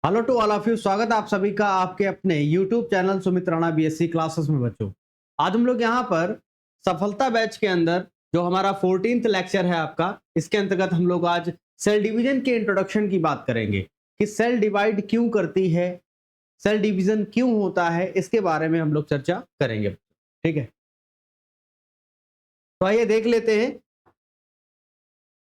Hello to all of you. स्वागत है आप सभी का आपके अपने YouTube channel Sumit Rana BSc classes में। बच्चों, आज हम लोग यहाँ पर सफलता बैच के अंदर जो हमारा 14th लेक्चर है आपका, इसके अंतर्गत हम लोग आज सेल डिवीजन के इंट्रोडक्शन की बात करेंगे कि सेल डिवाइड क्यों करती है, सेल डिवीजन क्यों होता है, इसके बारे में हम लोग चर्चा करेंगे। ठीक है, तो आइए देख लेते हैं।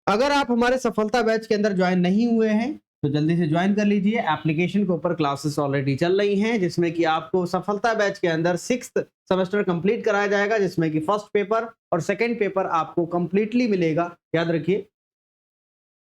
अगर आप हमारे सफलता बैच के अंदर ज्वाइन नहीं हुए हैं तो जल्दी से ज्वाइन कर लीजिए। एप्लीकेशन के ऊपर क्लासेस ऑलरेडी चल रही हैं, जिसमें कि आपको सफलता बैच के अंदर 6th सेमेस्टर कंप्लीट कराया जाएगा, जिसमें कि फर्स्ट पेपर और सेकंड पेपर आपको कंप्लीटली मिलेगा, याद रखिए।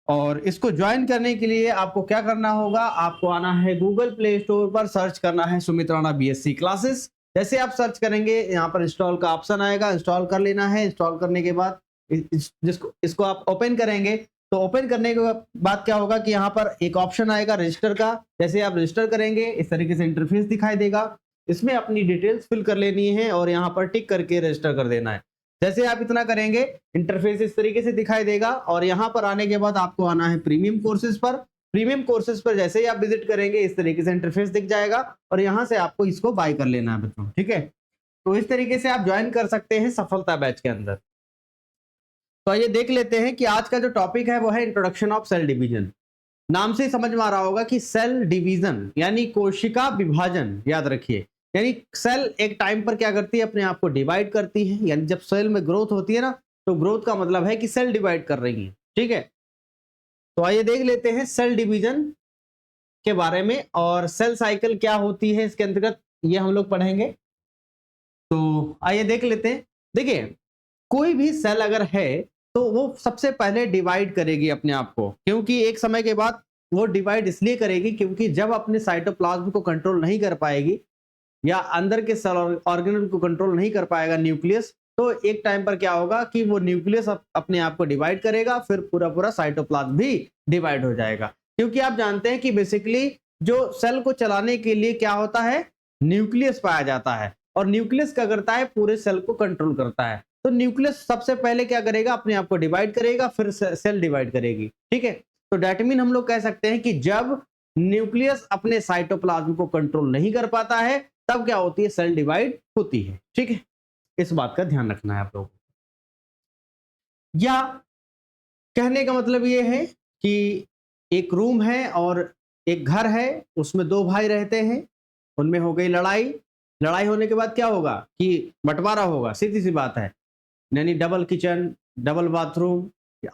और इसको ज्वाइन करने के लिए आपको क्या करना होगा, आपको आना है गूगल प्ले स्टोर पर, सर्च करना है सुमित राणा बीएससी क्लासेस। जैसे आप सर्च करेंगे यहाँ पर इंस्टॉल का ऑप्शन आएगा, इंस्टॉल कर लेना है। इंस्टॉल करने के बाद इसको आप ओपन करेंगे तो ओपन करने के बाद क्या होगा कि यहाँ पर एक ऑप्शन आएगा रजिस्टर का। जैसे आप रजिस्टर करेंगे इस तरीके से इंटरफेस दिखाई देगा, इसमें अपनी डिटेल्स फिल कर लेनी है और यहाँ पर टिक करके रजिस्टर कर देना है। जैसे आप इतना करेंगे इंटरफेस इस तरीके से दिखाई देगा और यहाँ पर आने के बाद आपको आना है प्रीमियम कोर्सेज पर। प्रीमियम कोर्सेज पर जैसे ही आप विजिट करेंगे इस तरीके से इंटरफेस दिख जाएगा और यहाँ से आपको इसको बाय कर लेना है बच्चों। ठीक है, तो इस तरीके से आप ज्वाइन कर सकते हैं सफलता बैच के अंदर। तो ये देख लेते हैं कि आज का जो टॉपिक है वो है इंट्रोडक्शन ऑफ सेल डिवीजन। नाम से समझ में आ रहा होगा कि सेल डिवीजन यानी कोशिका विभाजन, याद रखिए। यानी सेल एक टाइम पर क्या करती है, अपने आप को डिवाइड करती है। यानी जब सेल में ग्रोथ होती है ना, तो ग्रोथ का मतलब है कि सेल डिवाइड कर रही है। ठीक है, तो आइए देख लेते हैं सेल डिवीजन के बारे में और सेल साइकिल क्या होती है इसके अंतर्गत, ये हम लोग पढ़ेंगे। तो आइए देख लेते हैं। देखिए, कोई भी सेल अगर है तो वो सबसे पहले डिवाइड करेगी अपने आप को, क्योंकि एक समय के बाद वो डिवाइड इसलिए करेगी क्योंकि जब अपने साइटोप्लाज्म को कंट्रोल नहीं कर पाएगी या अंदर के सेल ऑर्गेनल को कंट्रोल नहीं कर पाएगा न्यूक्लियस, तो एक टाइम पर क्या होगा कि वो न्यूक्लियस अपने आप को डिवाइड करेगा, फिर पूरा पूरा साइटोप्लाज्म भी डिवाइड हो जाएगा। क्योंकि आप जानते हैं कि बेसिकली जो सेल को चलाने के लिए क्या होता है, न्यूक्लियस पाया जाता है और न्यूक्लियस क्या करता है, पूरे सेल को कंट्रोल करता है। तो न्यूक्लियस सबसे पहले क्या करेगा, अपने आप को डिवाइड करेगा, फिर सेल डिवाइड करेगी। ठीक है, तो दैट मीन हम लोग कह सकते हैं कि जब न्यूक्लियस अपने साइटोप्लाज्म को कंट्रोल नहीं कर पाता है तब क्या होती है, सेल डिवाइड होती है। ठीक है, इस बात का ध्यान रखना है आप लोगों को। या कहने का मतलब ये है कि एक रूम है और एक घर है, उसमें दो भाई रहते हैं, उनमें हो गई लड़ाई। लड़ाई होने के बाद क्या होगा कि बंटवारा होगा, सीधी सी बात है। यानी डबल किचन, डबल बाथरूम,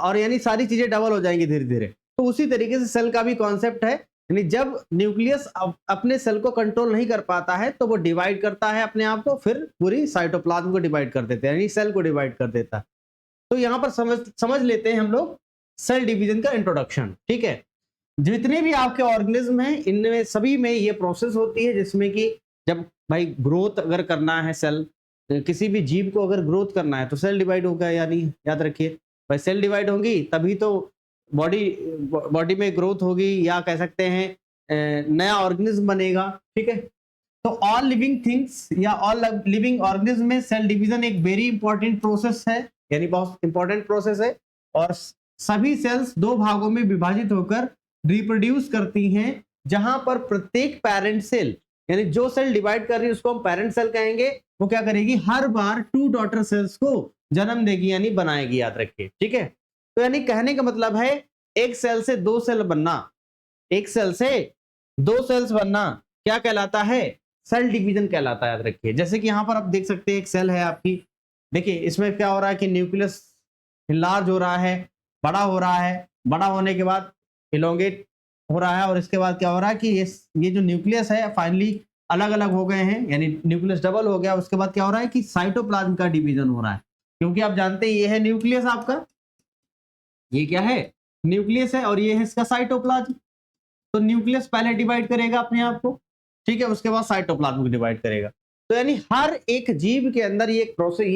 और यानी सारी चीजें डबल हो जाएंगी धीरे धीरे। तो उसी तरीके से सेल का भी कॉन्सेप्ट है। यानी जब न्यूक्लियस अपने सेल को कंट्रोल नहीं कर पाता है तो वो डिवाइड करता है अपने आप को, फिर पूरी साइटोप्लाज्म को डिवाइड कर देता है, यानी सेल को डिवाइड कर देता है। तो यहाँ पर समझ लेते हैं हम लोग सेल डिवीजन का इंट्रोडक्शन। ठीक है, जितने भी आपके ऑर्गेनिज्म हैं इनमें सभी में ये प्रोसेस होती है, जिसमें कि जब भाई ग्रोथ अगर करना है, सेल किसी भी जीव को अगर ग्रोथ करना है तो सेल डिवाइड होगा, यानी याद रखिए भाई सेल डिवाइड होंगी तभी तो बॉडी में ग्रोथ होगी, या कह सकते हैं नया ऑर्गेनिज्म बनेगा। ठीक है, तो ऑल लिविंग थिंग्स या ऑल लिविंग ऑर्गेनिज्म में सेल डिवीजन एक वेरी इंपॉर्टेंट प्रोसेस है, यानी बहुत इंपॉर्टेंट प्रोसेस है। और सभी सेल्स दो भागों में विभाजित होकर रिप्रोड्यूस करती हैं, जहां पर प्रत्येक पेरेंट सेल, यानी जो सेल डिवाइड कर रही है उसको हम पेरेंट सेल कहेंगे, वो क्या करेगी, हर बार 2 डॉटर सेल्स को जन्म देगी, यानी बनाएगी, याद रखिए। ठीक है, तो यानी कहने का मतलब है एक सेल से 2 सेल बनना, एक सेल से 2 सेल्स बनना क्या कहलाता है, सेल डिवीजन कहलाता है, याद रखिए। जैसे कि यहाँ पर आप देख सकते हैं एक सेल है आपकी, देखिए इसमें क्या हो रहा है कि न्यूक्लियस लार्ज हो रहा है, बड़ा हो रहा है, बड़ा होने के बाद इलोंगेट हो रहा है, और इसके बाद क्या हो रहा है कि ये जो न्यूक्लियस है फाइनली अलग अलग हो गए हैं, यानी न्यूक्लियस डबल हो गया। उसके बाद क्या हो रहा है कि साइटोप्लाज्म का डिवीजन हो रहा है, क्योंकि आप जानते हैं ये है न्यूक्लियस आपका, ये क्या है, न्यूक्लियस है, और ये है इसका साइटोप्लाज्म। तो न्यूक्लियस पहले डिवाइड करेगा अपने आप को, ठीक है, उसके बाद साइटोप्लाज्म को डिवाइड करेगा। तो यानी हर एक जीव के अंदर ये प्रोसेस,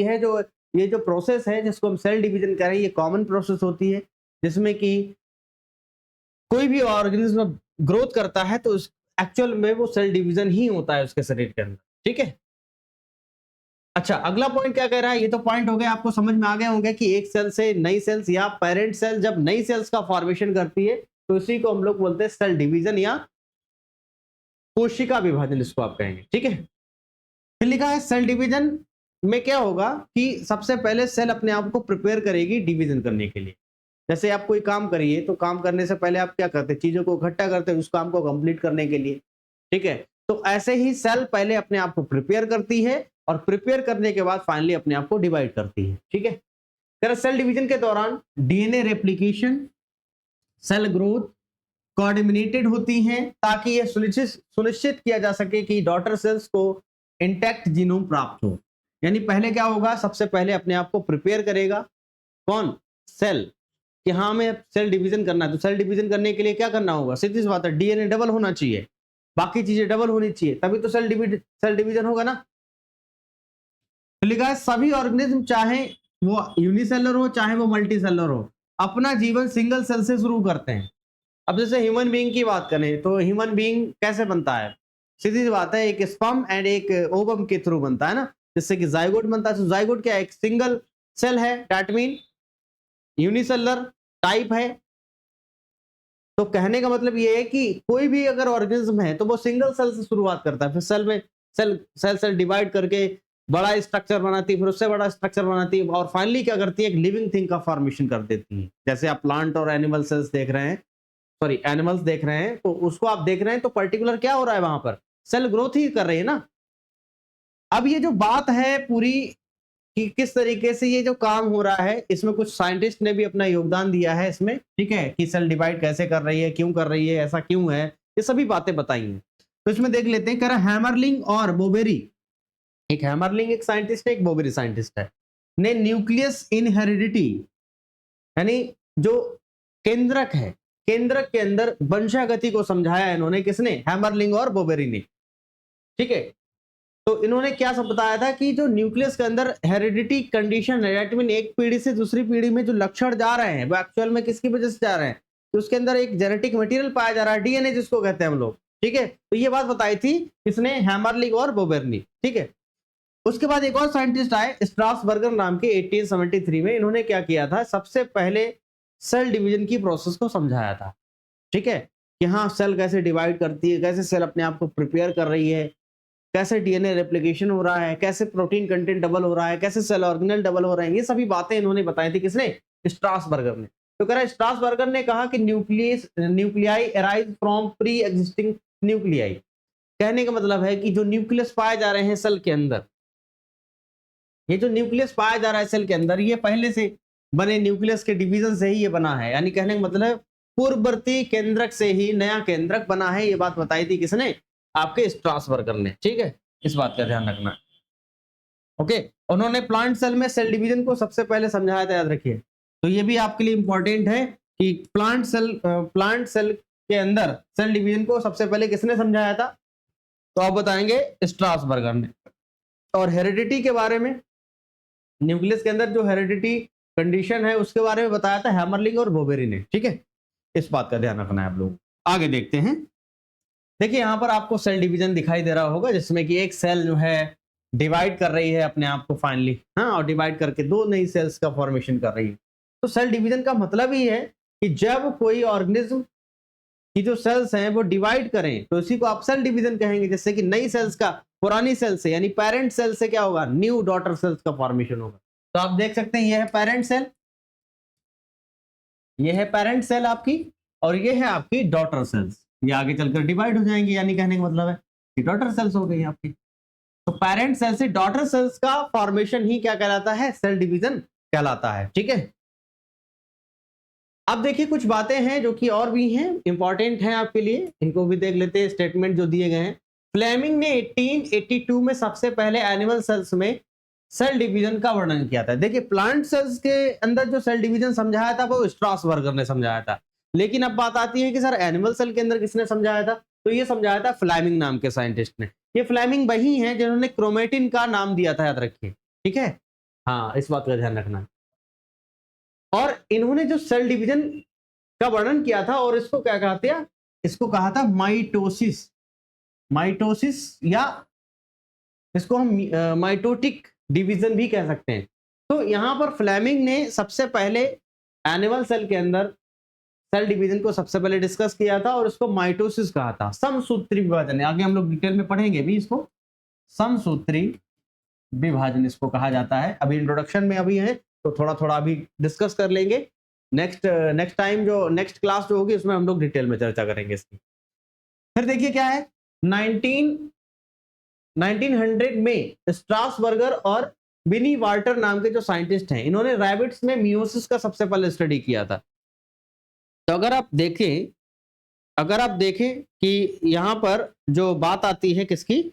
ये जो प्रोसेस है जिसको हम सेल डिवीजन कह रहे हैं, ये कॉमन प्रोसेस होती है, जिसमें कि कोई भी ऑर्गेनिज्म ग्रोथ करता है तो एक्चुअल में वो सेल डिवीजन ही होता है उसके शरीर के अंदर। ठीक है, अच्छा अगला पॉइंट क्या कह रहा है, ये तो पॉइंट हो गया, आपको समझ में आ गए होंगे कि एक सेल से नई सेल्स या पेरेंट सेल जब नई सेल्स का फॉर्मेशन करती है तो इसी को हम लोग बोलते हैं सेल डिवीजन या कोशिका विभाजन इसको आप कहेंगे, ठीक है। फिर लिखा है सेल डिवीजन में क्या होगा कि सबसे पहले सेल अपने आप को प्रिपेयर करेगी डिवीजन करने के लिए। जैसे आप कोई काम करिए तो काम करने से पहले आप क्या करते हैं, चीजों को इकट्ठा करते हैं उस काम को कंप्लीट करने के लिए, ठीक है। तो ऐसे ही सेल पहले अपने आप को प्रिपेयर करती है और प्रिपेयर करने के बाद फाइनली अपने आप को डिवाइड करती है, ठीक है। सेल डिवीजन के दौरान DNA replication, cell growth coordinated होती हैं ताकि यह सुनिश्चित किया जा सके कि डॉटर सेल्स को इंटैक्ट जीनोम प्राप्त हो। यानी पहले क्या होगा, सबसे पहले अपने आप को प्रिपेयर करेगा कौन, सेल, कि हाँ हमें सेल डिवीजन करना है। तो सेल डिवीजन करने के लिए क्या करना होगा, सीधी सी बात है, डीएनए डबल होना चाहिए, बाकी चीजें डबल होनी चाहिए, तभी तो सेल डिवीजन होगा ना। तो लिखा है सभी ऑर्गेनिज्म चाहे वो यूनिसेलर हो चाहे वो मल्टीसेलर हो, अपना जीवन सिंगल सेल से शुरू करते हैं। अब जैसे ह्यूमन बीइंग की बात करें तो ह्यूमन बीइंग कैसे बनता है, सीधी सी बात है, एक स्पर्म एंड एक ओवम के थ्रू बनता है ना, जिससे कि जाइगोट बनता है। तो जाइगोट क्या है, एक सिंगल सेल है, दैट मीन यूनिसेलर टाइप है। तो कहने का मतलब ये है कि कोई भी अगर ऑर्गेनिज्म है तो वो सिंगल सेल से शुरुआत करता है, फिर सेल में सेल डिवाइड करके बड़ा स्ट्रक्चर बनाती है, फिर उससे बड़ा स्ट्रक्चर बनाती है और फाइनली क्या करती है, एक लिविंग थिंग का फॉर्मेशन कर देती है। जैसे आप प्लांट और एनिमल सेल्स देख रहे हैं, सॉरी एनिमल्स देख रहे हैं, तो उसको आप देख रहे हैं तो पर्टिकुलर क्या हो रहा है, वहां पर सेल ग्रोथ ही कर रही है ना। अब ये जो बात है पूरी कि किस तरीके से ये जो काम हो रहा है, इसमें कुछ साइंटिस्ट ने भी अपना योगदान दिया है इसमें, ठीक है, कि सेल डिवाइड कैसे कर रही है, क्यों कर रही है, ऐसा क्यों है, ये सभी बातें बताई हैं। तो इसमें देख लेते हैं, कह रहा हैमरलिंग और बोबेरी, एक हैमरलिंग एक साइंटिस्ट है, एक बोबेरी साइंटिस्ट है, ने न्यूक्लियस इन हेरिडिटी, यानी जो केंद्रक है, केंद्रक के अंदर वंशागति को समझाया इन्होंने, किसने, हैमरलिंग और बोबेरी ने, ठीक है। तो इन्होंने क्या सब बताया था कि जो न्यूक्लियस के अंदर हेरिडिटी कंडीशन है, दैट मीन एक पीढ़ी से दूसरी पीढ़ी में जो लक्षण जा रहे हैं वो एक्चुअल में किसकी वजह से जा रहे हैं, तो उसके अंदर एक जेनेटिक मटेरियल पाया जा रहा है, डीएनए जिसको कहते हैं हम लोग, ठीक है। तो ये बात बताई थी किसने, हैमरलिंग और बोबेरी, ठीक है। उसके बाद एक और साइंटिस्ट आए स्ट्रासबर्गर नाम के 1873 में, इन्होंने क्या किया था, सबसे पहले सेल डिवीजन की प्रोसेस को समझाया था, ठीक है, कि हाँ सेल कैसे डिवाइड करती है, कैसे सेल अपने आप को प्रिपेयर कर रही है, कैसे डीएनए रेप्लिकेशन हो रहा है, कैसे प्रोटीन कंटेंट डबल हो रहा है, कैसे सेल ऑर्गेनेल डबल हो रहे हैं, ये सभी बातें इन्होंने बताई थी, किसने, स्ट्रासबर्गर ने। तो कह रहा है स्ट्रासबर्गर ने कहा कि nuclei arise from pre existing nuclei, कहने का मतलब है कि जो न्यूक्लियस पाए जा रहे हैं सेल के अंदर, ये जो न्यूक्लियस पाया जा रहा है सेल के अंदर, ये पहले से बने न्यूक्लियस के डिवीजन से ही ये बना है, यानी कहने का मतलब पूर्ववर्ती केंद्रक से ही नया केंद्रक बना है। ये बात बताई थी किसने, आपके स्ट्रासबर्गर ने, ठीक है, इस बात का ध्यान रखना। ओके, उन्होंने प्लांट सेल में सेल डिवीजन को सबसे पहले समझाया था, याद रखिए। तो ये भी आपके लिए इंपॉर्टेंट है कि प्लांट सेल के अंदर सेल डिवीजन को सबसे पहले किसने समझाया था, तो आप बताएंगे स्ट्रासबर्गर ने। और हेरिडिटी के बारे में, न्यूक्लियस के अंदर जो हेरिडिटी कंडीशन है उसके बारे में बताया था हैमरलिंग और बोबेरी ने, ठीक है, इस बात का ध्यान रखना है आप लोग। आगे देखते हैं, देखिए यहाँ पर आपको सेल डिवीजन दिखाई दे रहा होगा, जिसमें कि एक सेल जो है डिवाइड कर रही है अपने आप को फाइनली, हाँ, और डिवाइड करके दो नई सेल्स का फॉर्मेशन कर रही है। तो सेल डिवीजन का मतलब ही है कि जब कोई ऑर्गेनिज्म की जो सेल्स हैं वो डिवाइड करें तो इसी को आप सेल डिवीजन कहेंगे। जैसे कि नई सेल्स का पुरानी सेल से, यानी पेरेंट सेल से क्या होगा, न्यू डॉटर सेल्स का फॉर्मेशन होगा। तो आप देख सकते हैं ये है पेरेंट सेल, ये है पेरेंट सेल आपकी, और ये है आपकी डॉटर सेल्स, ये आगे चलकर डिवाइड हो जाएंगी, यानी कहने का मतलब है कि डॉटर सेल्स हो गई आपकी। तो पेरेंट सेल से डॉटर सेल्स का फॉर्मेशन ही क्या कहलाता है, सेल डिवीजन कहलाता है, ठीक है। अब देखिए कुछ बातें हैं जो कि और भी हैं, इंपॉर्टेंट हैं आपके लिए, इनको भी देख लेते हैं। स्टेटमेंट जो दिए गए हैं, फ्लेमिंग ने 1882 में सबसे पहले एनिमल सेल्स में सेल डिवीजन का वर्णन किया था। देखिए प्लांट सेल्स के अंदर जो सेल डिवीजन समझाया था वो स्ट्रासबर्गर ने समझाया था, लेकिन अब बात आती है कि सर एनिमल सेल के अंदर किसने समझाया था, तो ये समझाया था फ्लेमिंग नाम के साइंटिस्ट ने। ये फ्लेमिंग वही है जिन्होंने क्रोमेटिन का नाम दिया था, याद रखिए, ठीक है, हाँ, इस बात का ध्यान रखना। और इन्होंने जो सेल डिवीजन का वर्णन किया था, और इसको क्या कहते हैं, इसको कहा था माइटोसिस, माइटोसिस, या इसको हम माइटोटिक डिवीजन भी कह सकते हैं। तो यहां पर फ्लेमिंग ने सबसे पहले एनिमल सेल के अंदर सेल डिवीजन को सबसे पहले डिस्कस किया था और इसको माइटोसिस कहा था। समसूत्री विभाजन, आगे हम लोग डिटेल में पढ़ेंगे भी इसको, समसूत्री विभाजन इसको कहा जाता है। अभी इंट्रोडक्शन में अभी है तो थोड़ा थोड़ा अभी डिस्कस कर लेंगे। नेक्स्ट टाइम जो नेक्स्ट क्लास जो होगी उसमें हम लोग डिटेल में चर्चा करेंगे इसकी। फिर देखिए क्या है, 1900 में स्ट्रासबर्गर और विनी वाल्टर नाम के जो साइंटिस्ट हैं, इन्होंने रैबिट्स में मियोसिस का सबसे पहले स्टडी किया था। तो अगर आप देखें कि यहां पर जो बात आती है किसकी,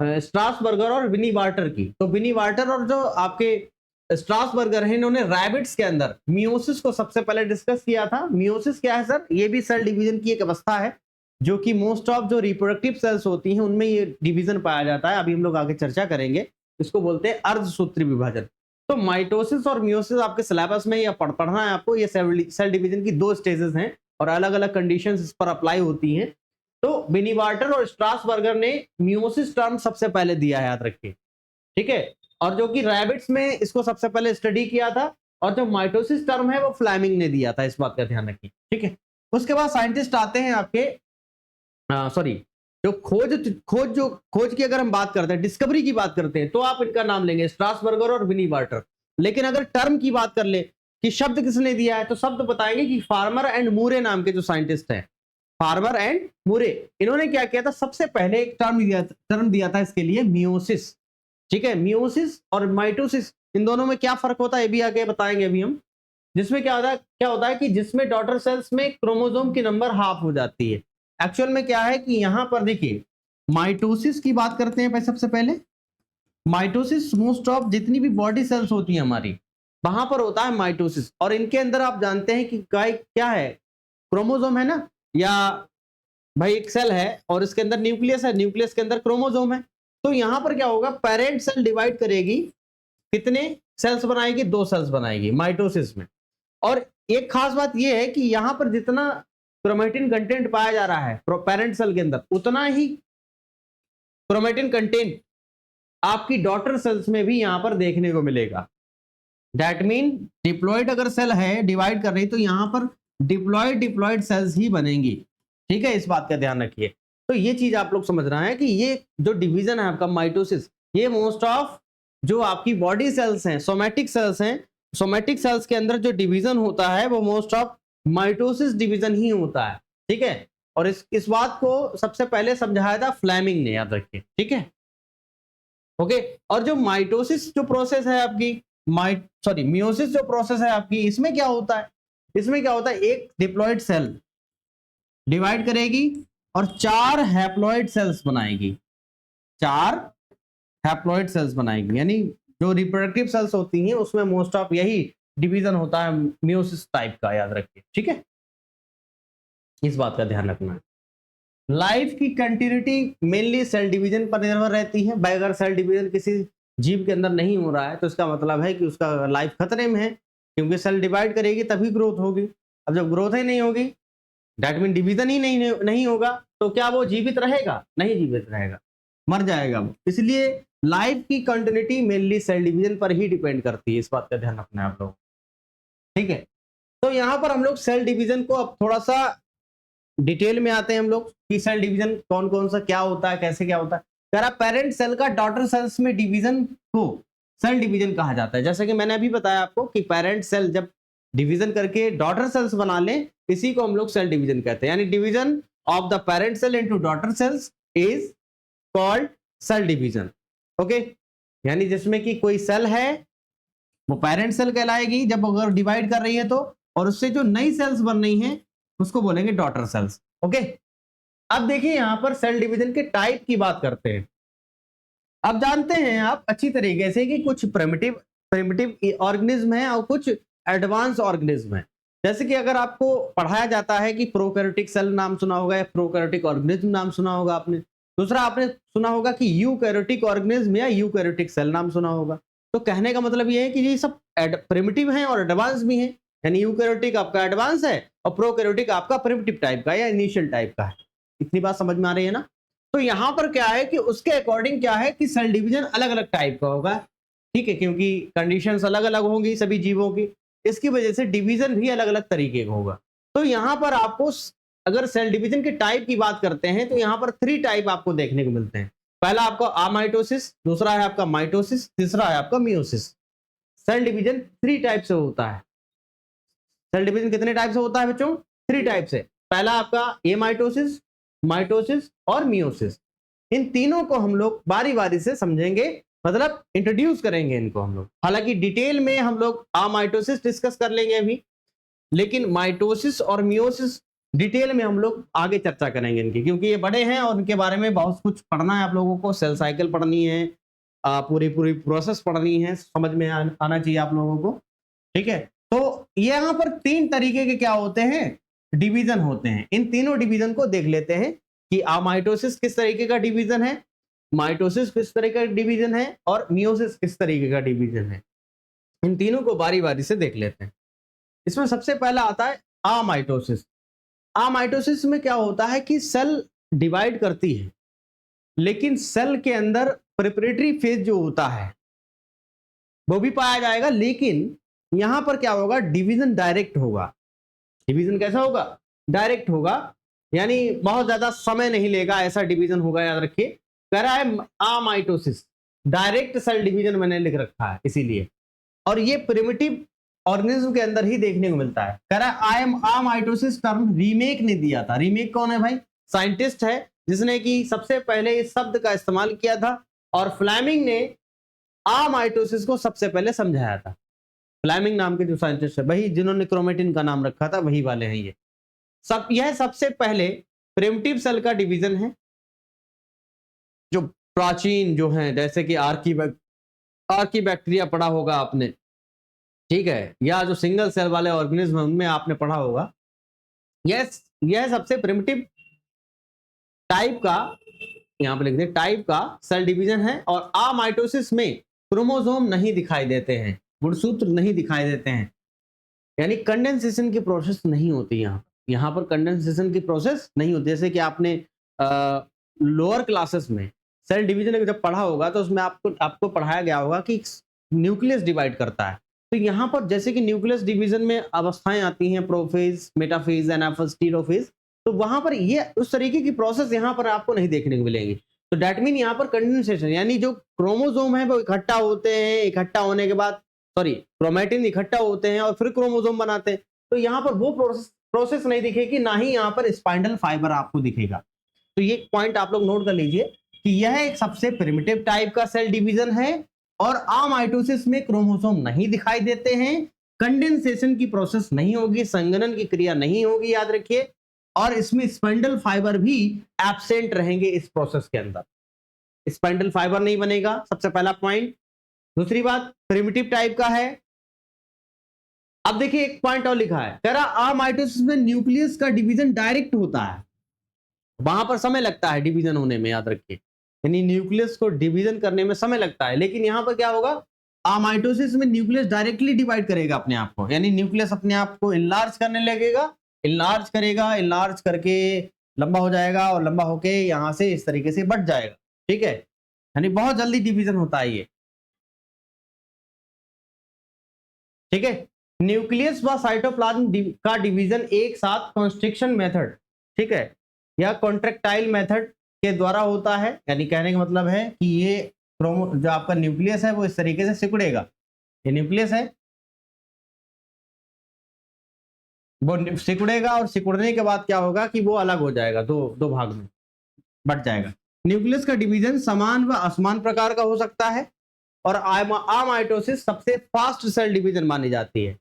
स्ट्रासबर्गर और विनी वाल्टर की, तो विनी वाल्टर और जो आपके स्ट्रासबर्गर हैं, इन्होंने रैबिट्स के अंदर मियोसिस को सबसे पहले डिस्कस किया था। मियोसिस क्या है सर? ये भी सेल डिवीजन की एक अवस्था है जो कि मोस्ट ऑफ जो रिप्रोडक्टिव सेल्स होती हैं उनमें ये डिवीजन पाया जाता है। अभी हम लोग आगे चर्चा करेंगे, इसको बोलते हैं अर्धसूत्री विभाजन। तो माइटोसिस और मियोसिस आपके सिलेबस में या पढ़ना है आपको। ये सेल डिवीजन की 2 स्टेजेस हैं और अलग अलग कंडीशंस इस पर अप्लाई होती हैं। तो विनी वाल्टर और स्ट्रासबर्गर ने मियोसिस टर्म सबसे पहले दिया है, याद रखिए, ठीक है। और जो कि रैबिट्स में इसको सबसे पहले स्टडी किया था, और जो माइटोसिस टर्म है वो फ्लेमिंग ने दिया था, इस बात का ध्यान रखिए, ठीक है। उसके बाद साइंटिस्ट आते हैं आपके जो खोज की अगर हम बात करते हैं, डिस्कवरी की बात करते हैं, तो आप इनका नाम लेंगे स्ट्रासबर्गर और विनी वाल्टर। लेकिन अगर टर्म की बात कर ले कि शब्द किसने दिया है, तो शब्द बताएंगे कि फार्मर एंड मूरे नाम के जो साइंटिस्ट हैं, फार्मर एंड मूरे, इन्होंने क्या किया था, सबसे पहले एक टर्म दिया था इसके लिए, मियोसिस, ठीक है। मियोसिस और माइटोसिस, इन दोनों में क्या फर्क होता है ये भी आगे बताएंगे अभी हम। जिसमें क्या होता है कि जिसमें डॉटर सेल्स में क्रोमोसोम की नंबर हाफ हो जाती है। एक्चुअल में क्या है कि यहां पर देखिए, माइटोसिस की बात करते हैं सबसे पहले। माइटोसिस मोस्ट ऑफ जितनी भी बॉडी सेल्स होती है हमारी, वहां पर होता है माइटोसिस। और इनके अंदर आप जानते हैं कि क्या है, क्रोमोसोम है ना, या भाई एक सेल है और इसके अंदर न्यूक्लियस है, न्यूक्लियस के अंदर क्रोमोसोम है। तो यहां पर क्या होगा, पेरेंट सेल डिवाइड करेगी, कितने सेल्स बनाएगी, 2 सेल्स बनाएगी माइटोसिस में। और एक खास बात यह है कि यहां पर जितना क्रोमेटिन कंटेंट पाया जा रहा है पेरेंट सेल के अंदर, उतना ही क्रोमेटिन कंटेंट आपकी डॉटर सेल्स में भी यहां पर देखने को मिलेगा। दैट मीन डिप्लॉयड अगर सेल है डिवाइड कर रही, तो यहां पर डिप्लॉयड सेल्स ही बनेंगी, ठीक है। इस बात का ध्यान रखिए। तो ये चीज आप लोग समझना है कि ये जो डिवीजन है आपका माइटोसिस, ये मोस्ट ऑफ जो आपकी बॉडी सेल्स हैं, सोमैटिक सेल्स हैं, सोमैटिक सेल्स के अंदर जो डिवीजन होता है वो मोस्ट ऑफ माइटोसिस डिवीजन ही होता है, ठीक है। और इस बात को सबसे पहले समझाया था फ्लेमिंग ने, याद रखिए, ठीक है, ओके। और जो माइटोसिस जो प्रोसेस है आपकी, मियोसिस जो प्रोसेस है आपकी, इसमें क्या होता है, एक डिप्लॉयड सेल डिवाइड करेगी और 4 हैप्लॉयड सेल्स बनाएगी, 4 हैप्लॉयड सेल्स बनाएगी। यानी जो रिप्रोडक्टिव सेल्स होती हैं उसमें मोस्ट ऑफ यही डिवीजन होता है मियोसिस टाइप का, याद रखिए, ठीक है। इस बात का ध्यान रखना है। लाइफ की कंटिन्यूटी मेनली सेल डिवीजन पर निर्भर रहती है। भाई अगर सेल डिवीजन किसी जीव के अंदर नहीं हो रहा है तो इसका मतलब है कि उसका लाइफ खतरे में है, क्योंकि सेल डिवाइड करेगी तभी ग्रोथ होगी। अब जब ग्रोथ ही नहीं होगी, दैट मीन डिवीजन ही नहीं होगा, तो क्या वो जीवित रहेगा? नहीं जीवित रहेगा, मर जाएगा वो। इसलिए लाइफ की कंटिन्यूटी मेनली सेल डिवीजन पर ही डिपेंड करती है। इस बात का ध्यान रखना है आप लोग, ठीक है। तो यहाँ पर हम लोग सेल डिवीजन को अब थोड़ा सा डिटेल में आते हैं हम लोग कि सेल डिवीजन कौन कौन सा क्या होता है, कैसे क्या होता है। अगर पेरेंट सेल का डॉटर सेल्स में डिवीजन को सेल डिवीजन कहा जाता है। जैसे कि मैंने अभी बताया आपको कि पेरेंट सेल जब डिवीजन करके डॉटर सेल्स बना ले, इसी को हम लोग सेल डिवीजन कहते हैं। यानी division of the parent cell into daughter cells is called cell division, okay. यानी जिसमें कि कोई सेल है वो पेरेंट सेल कहलाएगी जब अगर डिवाइड कर रही है तो, और उससे जो नई सेल्स बन रही हैं उसको बोलेंगे डॉटर सेल्स, ओके। अब देखिए यहां पर सेल डिवीजन के टाइप की बात करते हैं। अब जानते हैं आप अच्छी तरीके से कि कुछ प्रिमिटिव ऑर्गेनिज्म है और कुछ एडवांस ऑर्गेनिज्म है। जैसे कि अगर आपको पढ़ाया जाता है कि प्रोकैरियोटिक सेल नाम सुना होगा या प्रोकैरियोटिक ऑर्गेनिज्म नाम सुना होगा आपने। दूसरा आपने सुना होगा कि यूकैरियोटिक ऑर्गेनिज्म या यूकैरियोटिक सेल नाम सुना होगा। तो कहने का मतलब ये है कि ये सब प्रिमिटिव हैं और एडवांस भी हैं। यानी यूकैरियोटिक आपका एडवांस है और प्रोकैरियोटिक आपका प्रिमिटिव टाइप का या इनिशियल टाइप का है। इतनी बात समझ में आ रही है ना। तो यहां पर क्या है कि उसके अकॉर्डिंग क्या है कि सेल डिवीजन अलग अलग टाइप का होगा, ठीक है, क्योंकि कंडीशंस अलग अलग होंगी सभी जीवों की। इसकी वजह से डिवीजन भी अलग अलग तरीके का होगा। तो यहाँ पर आपको अगर सेल डिवीजन के टाइप की बात करते हैं तो यहाँ पर 3 टाइप आपको देखने को मिलते हैं। पहला आपका अमाइटोसिस, दूसरा है आपका माइटोसिस, तीसरा है आपका मियोसिस। सेल डिवीजन 3 टाइप से होता है। सेल डिवीजन कितने टाइप से होता है बच्चों? 3 टाइप से। पहला आपका एमाइटोसिस, माइटोसिस और मियोसिस। इन तीनों को हम लोग बारी बारी से समझेंगे, मतलब इंट्रोड्यूस करेंगे इनको हम लोग। हालांकि डिटेल में हम लोग अमाइटोसिस डिस्कस कर लेंगे अभी, लेकिन माइटोसिस और मियोसिस डिटेल में हम लोग आगे चर्चा करेंगे इनकी, क्योंकि ये बड़े हैं और इनके बारे में बहुत कुछ पढ़ना है आप लोगों को। सेल साइकिल पढ़नी है, पूरी पूरी प्रोसेस पढ़नी है, समझ में आना चाहिए आप लोगों को। ठीक है, तो यहाँ पर 3 तरीके के क्या होते हैं? डिवीजन होते हैं। इन तीनों डिवीजन को देख लेते हैं कि अमाइटोसिस किस तरीके का डिवीजन है, माइटोसिस किस तरीके का डिवीजन है और मियोसिस किस तरीके का डिवीजन है। इन तीनों को बारी बारी से देख लेते हैं। इसमें सबसे पहला आता है अमाइटोसिस। अमाइटोसिस में क्या होता है कि सेल डिवाइड करती है, लेकिन सेल के अंदर प्रिपरेटरी फेज जो होता है वो भी पाया जाएगा, लेकिन यहां पर क्या होगा? डिवीजन डायरेक्ट होगा। डिवीजन कैसा होगा? डायरेक्ट होगा, यानी बहुत ज्यादा समय नहीं लेगा, ऐसा डिवीजन होगा, याद रखिए। कह रहा है अमाइटोसिस, डायरेक्ट सेल डिवीजन मैंने लिख रखा है इसीलिए, और ये प्रिमिटिव ऑर्गेनिज्म के अंदर ही देखने को मिलता है। कह रहा है आई एम अमाइटोसिस टर्म रीमेक ने दिया था। रीमेक कौन है भाई? साइंटिस्ट है जिसने कि सबसे पहले इस शब्द का इस्तेमाल किया था, और फ्लेमिंग ने अमाइटोसिस को सबसे पहले समझाया था। फ्लेमिंग नाम के जो साइंटिस्ट है, वही जिन्होंने क्रोमेटिन का नाम रखा था, वही वाले हैं ये सब। यह सबसे पहले प्रिमिटिव सेल का डिवीजन है, जो प्राचीन जो है, जैसे कि आर्की बैक्टीरिया पढ़ा होगा आपने, ठीक है, या जो सिंगल सेल वाले ऑर्गेनिज्म उनमें आपने पढ़ा होगा। यह सबसे प्रिमिटिव टाइप का, यहां पर लिख दें, टाइप का सेल डिवीजन है। और अमाइटोसिस में क्रोमोसोम नहीं दिखाई देते हैं, गुणसूत्र नहीं दिखाई देते हैं, यानी कंडेंसेशन की प्रोसेस नहीं होती। यहाँ पर कंडेंसेशन की प्रोसेस नहीं होती। जैसे कि आपने लोअर क्लासेस में सेल डिवीजन जब पढ़ा होगा तो उसमें आपको पढ़ाया गया होगा कि न्यूक्लियस डिवाइड करता है। तो यहाँ पर जैसे कि न्यूक्लियस डिवीजन में अवस्थाएं आती हैं, प्रोफेज, मेटाफेज, एनाफेज, टीलोफेज, तो वहां पर ये उस तरीके की प्रोसेस यहाँ पर आपको नहीं देखने को मिलेंगी। तो दैट मीन यहाँ पर कंडेंसेशन, यानी जो क्रोमोसोम है वो इकट्ठा होते हैं, इकट्ठा होने के बाद क्रोमैटिन इकट्ठा होते हैं और फिर क्रोमोसोम बनाते हैं। तो यहाँ पर वो प्रोसेस नहीं दिखेगी, ना ही यहाँ पर स्पाइंडल फाइबर आपको दिखेगा। तो ये पॉइंट आप लोग नोट कर लीजिए कि यह एक सबसे प्रिमिटिव टाइप का सेल डिवीजन है, और अमाइटोसिस में क्रोमोसोम नहीं दिखाई देते हैं, कंडेंसेशन की प्रोसेस नहीं होगी, संघनन की क्रिया नहीं होगी, याद रखिए, और इसमें स्पाइंडल फाइबर भी एब्सेंट रहेंगे इस प्रोसेस के अंदर। स्पाइंडल फाइबर नहीं बनेगा, सबसे पहला पॉइंट। दूसरी बात, प्रिमिटिव टाइप का है। अब देखिए एक पॉइंट और लिखा है, कह रहा अमाइटोसिस में न्यूक्लियस का डिवीजन डायरेक्ट होता है, वहां पर समय लगता है डिवीजन होने में, याद रखिए, यानी न्यूक्लियस को डिवीजन करने में समय लगता है। लेकिन यहां पर क्या होगा? अमाइटोसिस में न्यूक्लियस डायरेक्टली डिवाइड करेगा अपने आप को, यानी न्यूक्लियस अपने आप को इनलार्ज करने लगेगा, इनलार्ज करेगा, इनलार्ज करके लंबा हो जाएगा, और लंबा होके यहां से इस तरीके से बढ़ जाएगा। ठीक है, यानी बहुत जल्दी डिवीजन होता है ये। ठीक है, न्यूक्लियस व साइटोप्लाज्म का डिवीजन एक साथ कॉन्स्ट्रिक्शन मेथड, ठीक है, या कॉन्ट्रैक्टाइल मेथड के द्वारा होता है। यानी कहने का मतलब है कि ये जो आपका न्यूक्लियस है वो इस तरीके से सिकुड़ेगा। ये न्यूक्लियस है, वो सिकुड़ेगा, और सिकुड़ने के बाद क्या होगा कि वो अलग हो जाएगा, दो भाग में बट जाएगा। न्यूक्लियस का डिवीजन समान व असमान प्रकार का हो सकता है, और अमाइटोसिस सबसे फास्ट सेल डिवीजन मानी जाती है।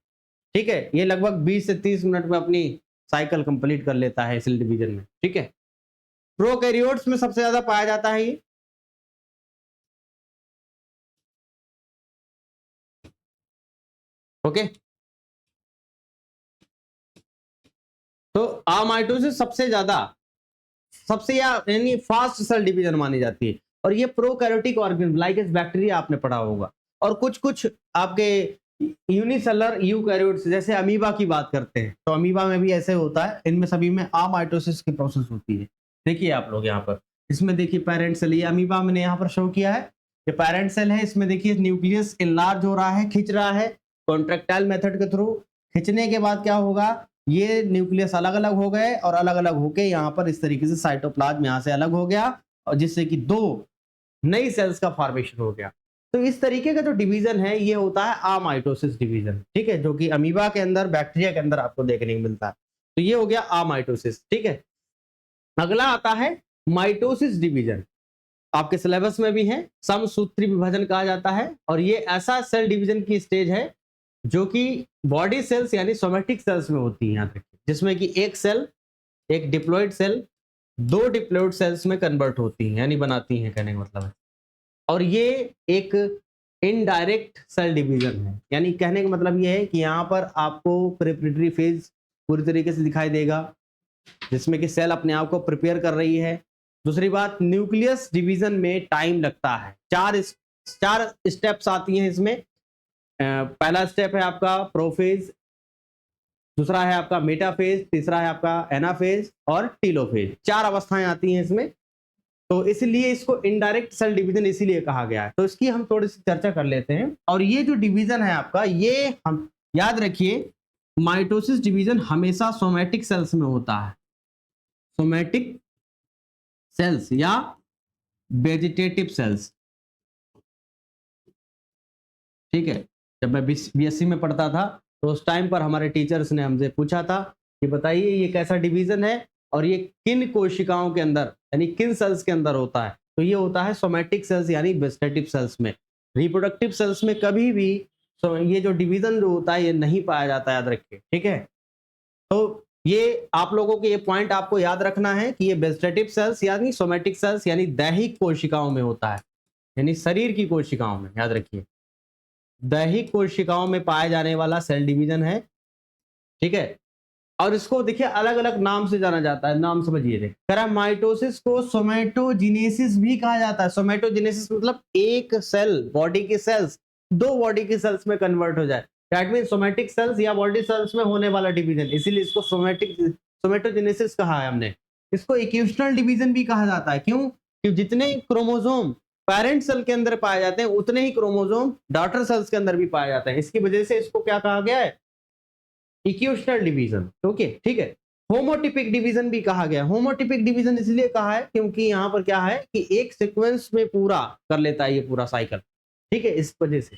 ठीक है, ये लगभग 20 से 30 मिनट में अपनी साइकिल कंप्लीट कर लेता है सेल डिवीजन में। ठीक है, प्रोकैरियोट्स में सबसे ज्यादा पाया जाता है ये। ओके, तो अमाइटोसिस सबसे यानी फास्ट सेल डिवीजन मानी जाती है, और ये prokaryotic organism like S bacteria आपने पढ़ा होगा, और कुछ आपके यूनिसेलर यूकैरियोट्स जैसे अमीबा की बात करते हैं, तो अमीबा में भी ऐसे होता है। इनमें सभी में अमाइटोसिस की प्रोसेस होती है। देखिए आप लोग यहाँ पर, इसमें देखिए पेरेंट सेल, ये अमीबा मैंने यहाँ पर शो किया है, ये पेरेंट सेल है, इसमें देखिए न्यूक्लियस इनलार्ज हो रहा है, खिंच रहा है, कॉन्ट्रैक्टाइल मेथड के थ्रू खींचने के बाद क्या होगा, ये न्यूक्लियस अलग अलग हो गए और अलग अलग होके यहाँ पर इस तरीके से साइटोप्लाज्म यहाँ से अलग हो गया और जिससे कि दो नई सेल्स का फॉर्मेशन हो गया। तो इस तरीके का जो डिवीजन है ये होता है अमाइटोसिस डिवीजन, ठीक है, जो कि अमीबा के अंदर, बैक्टीरिया के अंदर आपको देखने को मिलता है। तो ये हो गया अमाइटोसिस, ठीक है। अगला आता है माइटोसिस डिवीजन, आपके सिलेबस में भी है, समसूत्री विभाजन कहा जाता है और ये ऐसा सेल डिवीजन की स्टेज है जो कि बॉडी सेल्स यानी सोमेटिक सेल्स में होती है यहाँ तक, जिसमें कि एक सेल, एक डिप्लॉइड सेल, दो डिप्लॉइड सेल्स में कन्वर्ट होती है यानी बनाती हैं, कहने का मतलब है। और ये एक इनडायरेक्ट सेल डिवीजन है, यानी कहने का मतलब ये है कि यहाँ पर आपको प्रिपरेटरी फेज पूरी तरीके से दिखाई देगा जिसमें कि सेल अपने आप को प्रिपेयर कर रही है। दूसरी बात, न्यूक्लियस डिवीजन में टाइम लगता है, चार स्टेप्स आती हैं इसमें। पहला स्टेप है आपका प्रोफेज, दूसरा है आपका मेटाफेज, तीसरा है आपका एनाफेज और टीलोफेज, चार अवस्थाएं आती हैं इसमें। तो इसलिए इसको इनडायरेक्ट सेल डिवीजन इसीलिए कहा गया है। तो इसकी हम थोड़ी सी चर्चा कर लेते हैं। और ये जो डिवीजन है आपका, ये हम याद रखिए, माइटोसिस डिवीजन हमेशा सोमैटिक सेल्स में होता है, सोमैटिक सेल्स या वेजिटेटिव सेल्स, ठीक है। जब मैं बीएससी में पढ़ता था तो उस टाइम पर हमारे टीचर्स ने हमसे पूछा था कि बताइए ये कैसा डिवीजन है और ये किन कोशिकाओं के अंदर यानी किन सेल्स के अंदर होता है। तो ये होता है सोमैटिक सेल्स यानी वेजिटेटिव सेल्स में। रिप्रोडक्टिव सेल्स में कभी भी ये जो डिवीजन जो होता है ये नहीं पाया जाता, याद रखिए, ठीक है। तो ये आप लोगों के ये पॉइंट आपको याद रखना है कि ये वेजिटेटिव सेल्स यानी सोमैटिक सेल्स यानी दैहिक कोशिकाओं में होता है, यानी शरीर की कोशिकाओं में, याद रखिए, दैहिक कोशिकाओं में पाए जाने वाला सेल डिवीजन है, ठीक है। और इसको देखिए अलग अलग नाम से जाना जाता है, नाम समझिए। देखिए माइटोसिस को सोमेटोजेनेसिस भी कहा जाता है। सोमेटोजेनेसिस मतलब एक सेल, बॉडी के सेल्स दो बॉडी के सेल्स में कन्वर्ट हो जाए, दैट मीन सोमेटिक सेल्स या बॉडी सेल्स में होने वाला डिवीजन, इसीलिए इसको सोमेटोजेनेसिस कहा है हमने। इसको इक्यूशनल डिवीजन भी कहा जाता है, क्यों? कि जितने क्रोमोसोम पेरेंट सेल के अंदर पाए जाते हैं उतने ही क्रोमोसोम डॉटर सेल्स के अंदर भी पाए जाते हैं। इसकी वजह से इसको क्या कहा गया है? इक्यूशनल डिवीजन, ओके, ठीक है। होमोटिपिक डिवीजन भी कहा गया। होमोटिपिक डिवीजन इसलिए कहा है क्योंकि यहाँ पर क्या है कि एक सीक्वेंस में पूरा कर लेता है ये पूरा साइकिल, ठीक है, इस वजह से।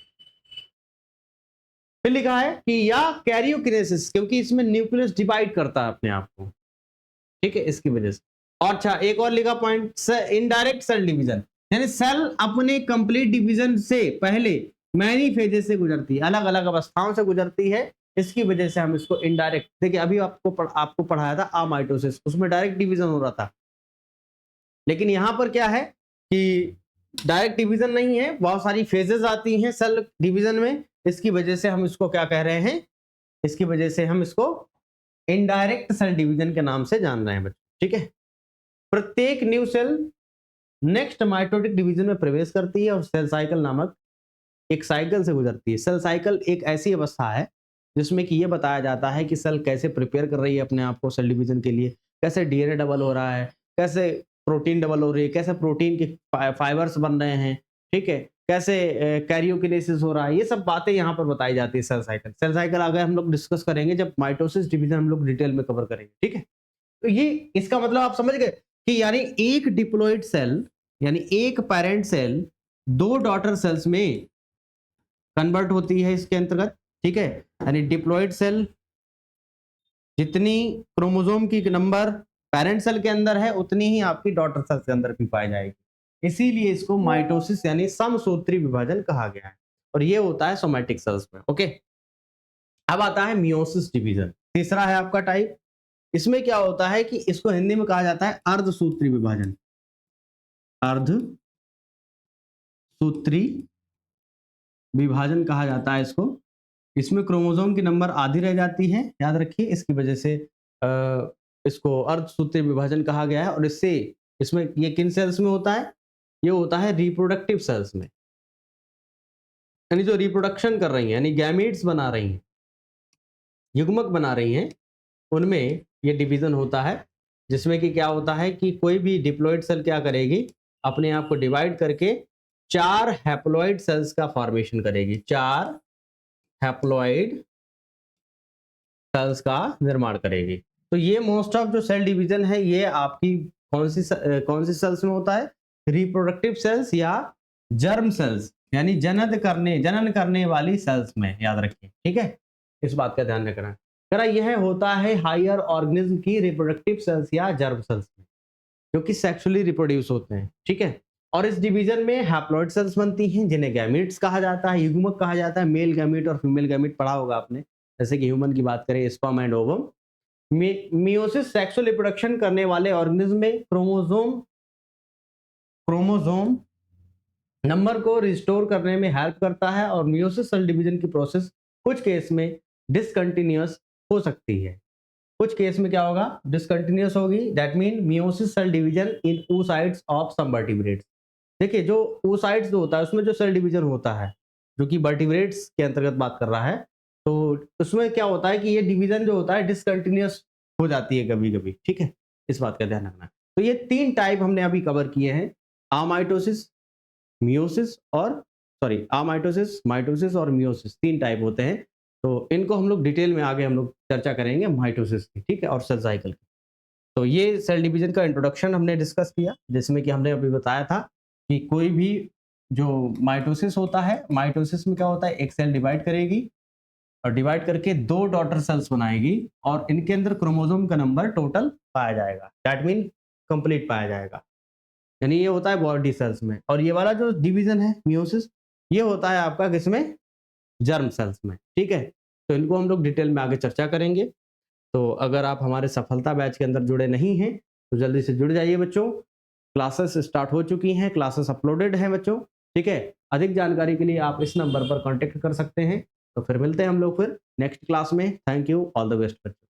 फिर लिखा है कि या कैरियोकिनेसिस, क्योंकि इसमें न्यूक्लियस डिवाइड करता है अपने आप को, ठीक है, इसकी वजह से। और अच्छा, एक और लिखा पॉइंट, इनडायरेक्ट सेल डिवीजन, यानी सेल अपने कंप्लीट डिवीजन से पहले मैनी फेजेस से गुजरती है, अलग अलग अवस्थाओं से गुजरती है, इसकी वजह से हम इसको इनडायरेक्ट। देखिए अभी आपको पढ़ाया था अमाइटोसिस, उसमें डायरेक्ट डिवीजन हो रहा था, लेकिन यहां पर क्या है कि डायरेक्ट डिवीजन नहीं है, बहुत सारी फेजेस आती हैं सेल डिवीजन में, इसकी वजह से हम इसको क्या कह रहे हैं, इसकी वजह से हम इसको इनडायरेक्ट सेल डिवीजन के नाम से जान रहे हैं बच्चों, ठीक है। प्रत्येक new cell next mitotic division में प्रवेश करती है और सेल साइकिल नामक एक साइकिल से गुजरती है। सेल साइकिल एक ऐसी अवस्था है जिसमें कि ये बताया जाता है कि सेल कैसे प्रिपेयर कर रही है अपने आप को सेल डिवीजन के लिए, कैसे डीएनए डबल हो रहा है, कैसे प्रोटीन डबल हो रही है, कैसे प्रोटीन के फाइबर्स बन रहे हैं, ठीक है, कैसे कैरियोकिनेसिस हो रहा है, ये सब बातें यहाँ पर बताई जाती है सेल साइकिल। सेल साइकिल आगे हम लोग डिस्कस करेंगे जब माइटोसिस डिवीजन हम लोग डिटेल में कवर करेंगे, ठीक है। तो ये इसका मतलब आप समझ गए कि यानी एक डिप्लॉइड सेल यानी एक पेरेंट सेल दो डॉटर सेल्स में कन्वर्ट होती है इसके अंतर्गत, ठीक है। यानी डिप्लॉइड सेल जितनी क्रोमोसोम की नंबर पेरेंट सेल के अंदर है उतनी ही आपकी डॉटर सेल के अंदर भी पाई जाएगी, इसीलिए इसको माइटोसिस यानी समसूत्री विभाजन कहा गया है और ये होता है सोमैटिक सेल्स में, ओके। अब आता है मियोसिस डिवीजन, तीसरा है आपका टाइप। इसमें क्या होता है कि इसको हिंदी में कहा जाता है अर्धसूत्री विभाजन, अर्धसूत्री विभाजन कहा जाता है इसको। इसमें क्रोमोसोम की नंबर आधी रह जाती है, याद रखिए, इसकी वजह से इसको अर्धसूत्री विभाजन कहा गया है। और इसमें ये किन सेल्स में होता है? ये होता है रिप्रोडक्टिव सेल्स में, यानी जो रिप्रोडक्शन कर रही हैं, यानी गैमीट्स बना रही हैं, युग्मक बना रही हैं, उनमें ये डिवीजन होता है, जिसमें कि क्या होता है कि कोई भी डिप्लॉइड सेल क्या करेगी, अपने आप को डिवाइड करके 4 हैप्लॉइड सेल्स का फॉर्मेशन करेगी, 4 हैप्लॉइड सेल्स का निर्माण करेगी। तो ये मोस्ट ऑफ जो सेल डिवीजन है ये आपकी कौन सी सेल्स में होता है? रिप्रोडक्टिव सेल्स या जर्म सेल्स, यानी जनन करने वाली सेल्स में, याद रखिए, ठीक है, इस बात का ध्यान रखना। करा यह होता है हायर ऑर्गेनिज्म की रिप्रोडक्टिव सेल्स या जर्म सेल्स में, जो कि सेक्सुअली रिप्रोड्यूस होते हैं, ठीक है। और इस डिवीजन में हैप्लॉइड सेल्स बनती हैं जिन्हें गैमीट्स कहा जाता है, युग्मक कहा जाता है। मेल गैमीट और फीमेल गैमीट पढ़ा होगा आपने, जैसे कि ह्यूमन की बात करें sperm and ovum. Meiosis sexual reproduction करने वाले ऑर्गेनिज्म में क्रोमोसोम नंबर को रिस्टोर करने में हेल्प करता है, और मियोसिस सेल डिवीजन की प्रोसेस कुछ केस में डिसकंटिन्यूअस हो सकती है। कुछ केस में क्या होगा? डिसकंटिन्यूअस होगी। That mean meiosis cell division in oocytes of some vertebrates. देखिए, जो oocytes जो होता है उसमें जो सेल डिवीजन होता है, जो कि वर्टिब्रेट्स के अंतर्गत बात कर रहा है, तो उसमें क्या होता है कि ये डिवीजन जो होता है डिसकंटिन्यूअस हो जाती है कभी-कभी, ठीक है? इस बात का ध्यान रखना। तो ये 3 टाइप हमने अभी कवर किए हैं, अमाइटोसिस, मियोसिस और अमाइटोसिस, माइटोसिस और मियोसिस, 3 टाइप होते हैं। तो इनको हम लोग डिटेल में आगे हम लोग चर्चा करेंगे माइटोसिस की, ठीक है, और सेल साइकिल की। तो ये सेल डिवीजन का इंट्रोडक्शन हमने डिस्कस किया, जिसमें कि हमने अभी बताया था कि कोई भी जो माइटोसिस होता है, माइटोसिस में क्या होता है, एक सेल डिवाइड करेगी और डिवाइड करके 2 डॉटर सेल्स बनाएगी, और इनके अंदर क्रोमोसोम का नंबर टोटल पाया जाएगा। दैट मीन कंप्लीट पाया जाएगा, यानी ये होता है बॉडी सेल्स में। और ये वाला जो डिवीजन है मियोसिस, ये होता है आपका किसमें? जर्म सेल्स में, ठीक है। तो इनको हम लोग डिटेल में आगे चर्चा करेंगे। तो अगर आप हमारे सफलता बैच के अंदर जुड़े नहीं हैं तो जल्दी से जुड़ जाइए बच्चों। क्लासेस स्टार्ट हो चुकी हैं, क्लासेस अपलोडेड हैं बच्चों, ठीक है। अधिक जानकारी के लिए आप इस नंबर पर कांटेक्ट कर सकते हैं। तो फिर मिलते हैं हम लोग फिर नेक्स्ट क्लास में। Thank you, all the best बच्चों।